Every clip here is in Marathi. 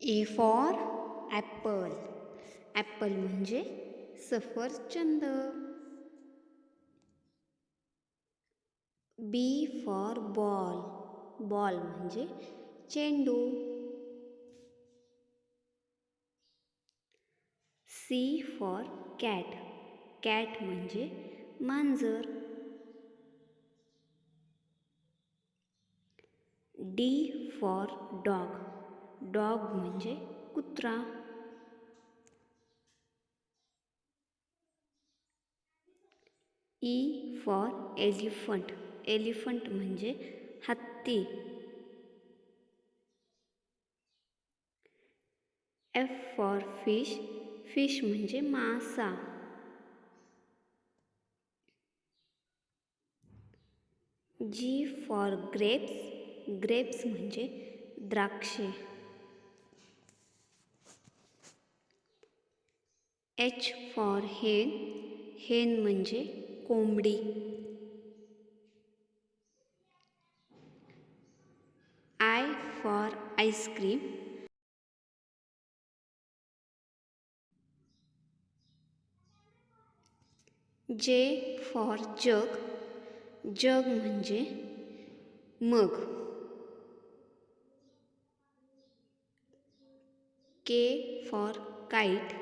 A for Apple. ॲपल म्हणजे सफरचंद. B for ball. बॉल म्हणजे चेंडू. C for cat. कॅट म्हणजे मांजर. D for dog. डॉग म्हणजे कुत्रा. E for elephant. एलिफंट म्हणजे हत्ती. F for fish. फिश म्हणजे मासा. G for grapes. ग्रेप्स म्हणजे द्राक्षे. H for हेन. हेन म्हणजे कोंबडी. I for ice cream. J for जग. जग म्हणजे मग. K for kite.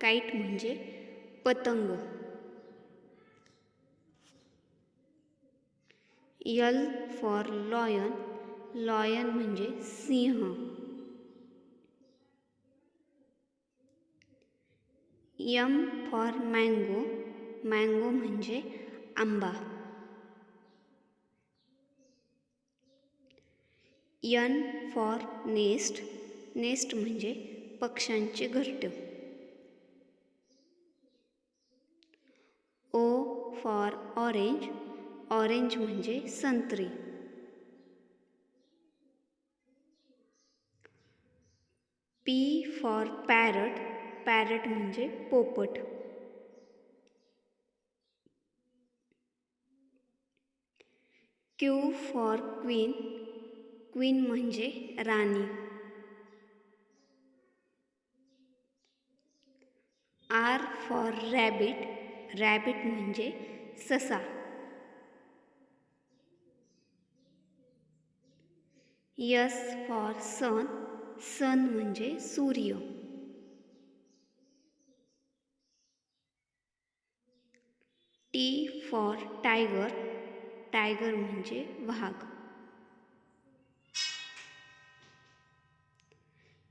काईट म्हणजे पतंग. L for lion. लॉयन म्हणजे सिंह. M for mango. मँगो म्हणजे आंबा. N for nest. नेस्ट म्हणजे पक्ष्यांचे घरटे. O for orange. ऑरेंज म्हणजे संत्री. P for parrot. पॅरट म्हणजे पोपट. Q for queen. क्वीन म्हणजे राणी. R for rabbit. रॅबिट म्हणजे ससा. S for सन. सन म्हणजे सूर्य. T for tiger. टायगर म्हणजे वाघ.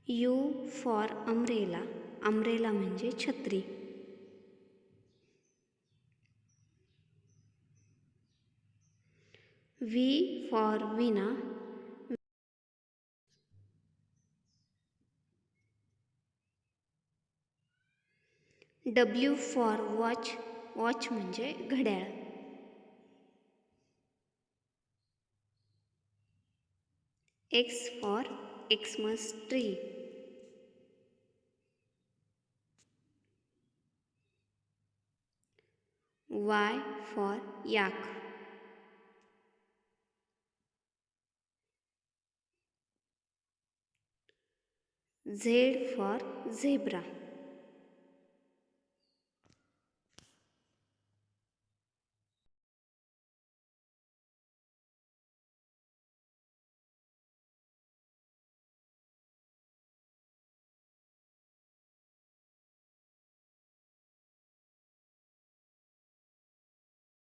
U for umbrella. अम्ब्रेला म्हणजे छत्री. V for Veena. W for watch. Watch म्हणजे घड्याळ. X for Xmas tree. Y for yak. Z for zebra.